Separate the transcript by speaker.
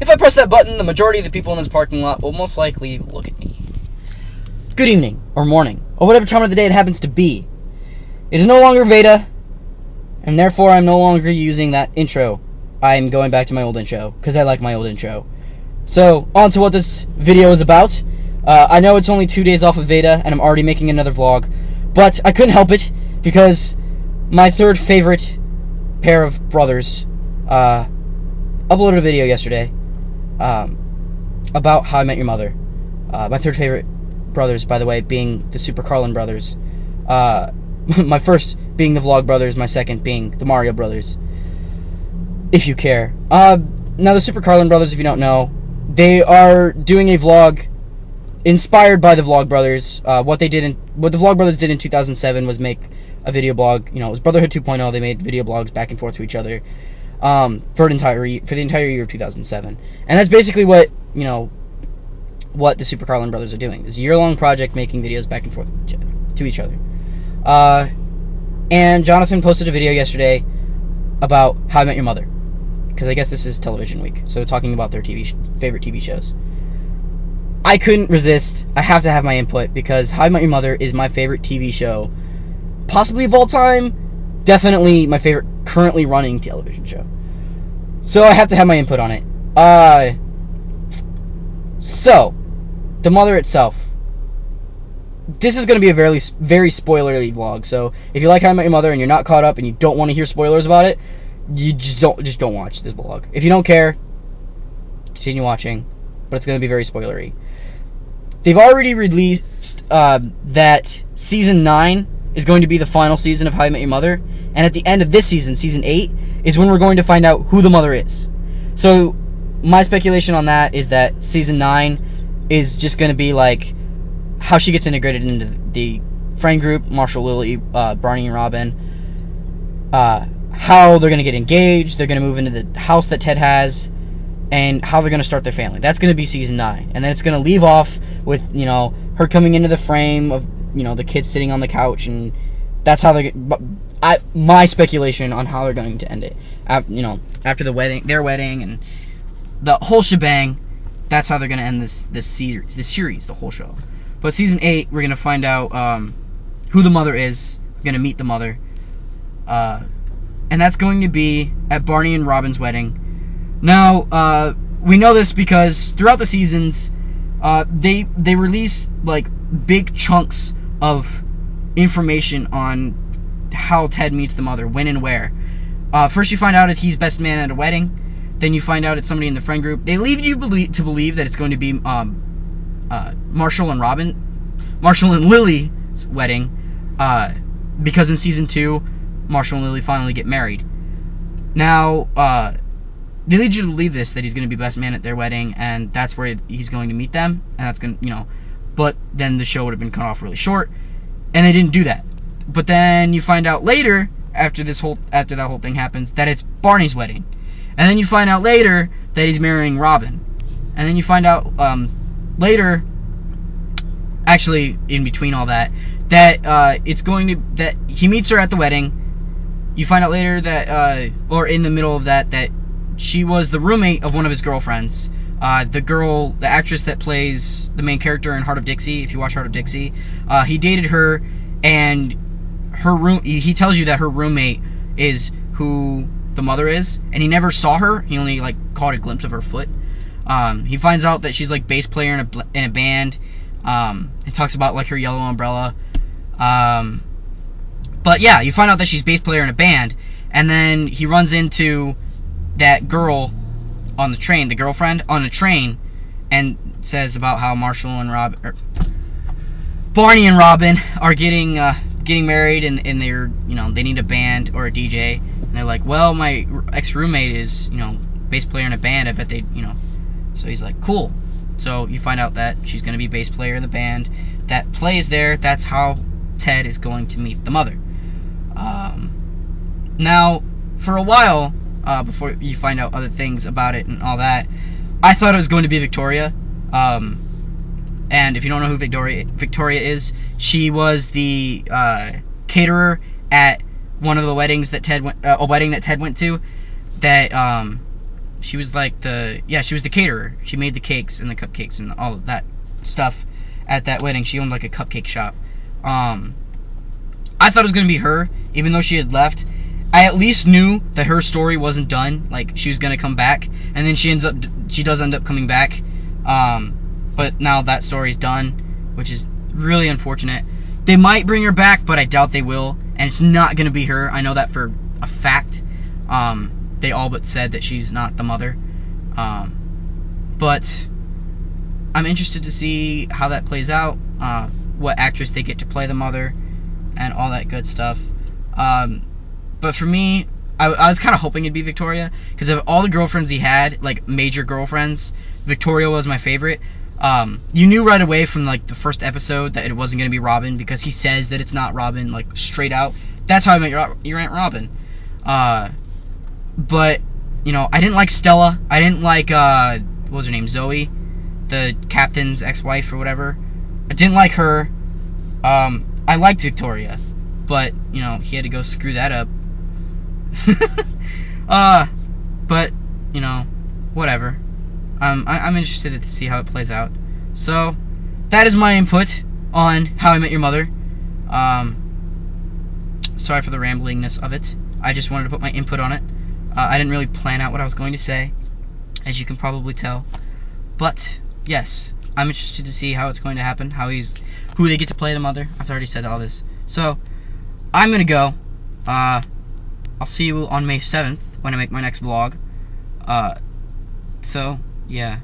Speaker 1: If I press that button, the majority of the people in this parking lot will most likely look at me. Good evening, or morning, or whatever time of the day it happens to be. It is no longer Veda, and therefore I'm no longer using that intro. I'm going back to my old intro, because I like my old intro. So, on to what this video is about. I know it's only 2 days off of Veda, and I'm already making another vlog, but I couldn't help it, because my third favorite pair of brothers uploaded a video yesterday about How I Met Your Mother. My third favorite brothers, by the way, being the Super Carlin brothers. My first being the Vlog brothers, my second being the Mario brothers, if you care. Now, the Super Carlin brothers, if you don't know, they are doing a vlog inspired by the Vlog brothers. What the Vlog brothers did in 2007 was make a video blog. You know, it was Brotherhood 2.0. They made video blogs back and forth to each other for the entire year of 2007, and that's basically what the Super Carlin brothers are doing. It's a year-long project making videos back and forth to each other. And Jonathan posted a video yesterday about How I Met Your Mother, because I guess this is television week, so talking about their favorite TV shows. I couldn't resist. I have to have my input, because How I Met Your Mother is my favorite TV show, possibly of all time, definitely my favorite currently running television show. So I have to have my input on it. So, the mother itself. This is going to be a very, very spoilery vlog, so if you like How I Met Your Mother and you're not caught up and you don't want to hear spoilers about it, you just don't watch this vlog. If you don't care, continue watching, but it's going to be very spoilery. They've already released that Season 9 is going to be the final season of How I Met Your Mother, and at the end of this season, Season 8, is when we're going to find out who the mother is. So, my speculation on that is that Season 9 is just going to be like how she gets integrated into the friend group, Marshall, Lily, Barney, and Robin, how they're going to get engaged, they're going to move into the house that Ted has, and how they're going to start their family. That's going to be Season 9. And then it's going to leave off with, her coming into the frame of, the kids sitting on the couch, and that's how they're... my speculation on how they're going to end it. After their wedding, and the whole shebang, that's how they're going to end this series, the whole show. But Season 8, we're going to find out who the mother is. We're going to meet the mother. And that's going to be at Barney and Robin's wedding. Now, we know this because throughout the seasons, they release like big chunks of information on how Ted meets the mother, when and where. First you find out that he's best man at a wedding. Then you find out it's somebody in the friend group. They lead you to believe that it's going to be Marshall and Lily's wedding, because in Season 2, Marshall and Lily finally get married. Now, they lead you to believe this, that he's going to be best man at their wedding, and that's where he's going to meet them, and that's going to, but then the show would have been cut off really short, and they didn't do that. But then you find out later, after that whole thing happens, that it's Barney's wedding. And then you find out later that he's marrying Robin. And then you find out later, actually in between all that he meets her at the wedding. You find out later that, or in the middle of that she was the roommate of one of his girlfriends. The actress that plays the main character in Heart of Dixie, if you watch Heart of Dixie, he dated her, and he tells you that her roommate is who the mother is, and he never saw her. He only caught a glimpse of her foot. He finds out that she's bass player in a band. It talks about her yellow umbrella. But yeah, you find out that she's bass player in a band, and then he runs into that girl on the train, the girlfriend on the train, and says about how Barney and Robin are getting married, and they're they need a band or a DJ, and they're like, well, my ex-roommate is bass player in a band. I bet they so he's like, cool. So you find out that she's going to be bass player in the band that plays there. That's how Ted is going to meet the mother. Now, for a while, before you find out other things about it and all that, I thought it was going to be Victoria. And if you don't know who Victoria is, she was the caterer at one of the weddings that Ted went to. That She was like she was the caterer. She made the cakes and the cupcakes and all of that stuff at that wedding. She owned like a cupcake shop. I thought it was gonna be her, even though she had left. I at least knew that her story wasn't done. Like, she was gonna come back, and then she does end up coming back. But now that story's done, which is really unfortunate. They might bring her back, but I doubt they will, and it's not gonna be her. I know that for a fact. They all but said that she's not the mother. But I'm interested to see how that plays out. What actress they get to play the mother, and all that good stuff. But for me, I was kind of hoping it'd be Victoria, because of all the girlfriends he had, like major girlfriends, Victoria was my favorite. You knew right away from like the first episode that it wasn't gonna be Robin, because he says that it's not Robin, like straight out. That's how I met your Aunt Robin. But you know, I didn't like Stella. I didn't like what was her name, Zoe, the captain's ex-wife or whatever. I didn't like her. I liked Victoria, but you know, he had to go screw that up. But you know, whatever. I'm interested to see how it plays out. So that is my input on How I Met Your Mother. Sorry for the ramblingness of it. I just wanted to put my input on it. I didn't really plan out what I was going to say, as you can probably tell. But yes, I'm interested to see how it's going to happen. Who they get to play the mother. I've already said all this. So I'm gonna go. I'll see you on May 7th when I make my next vlog. So yeah.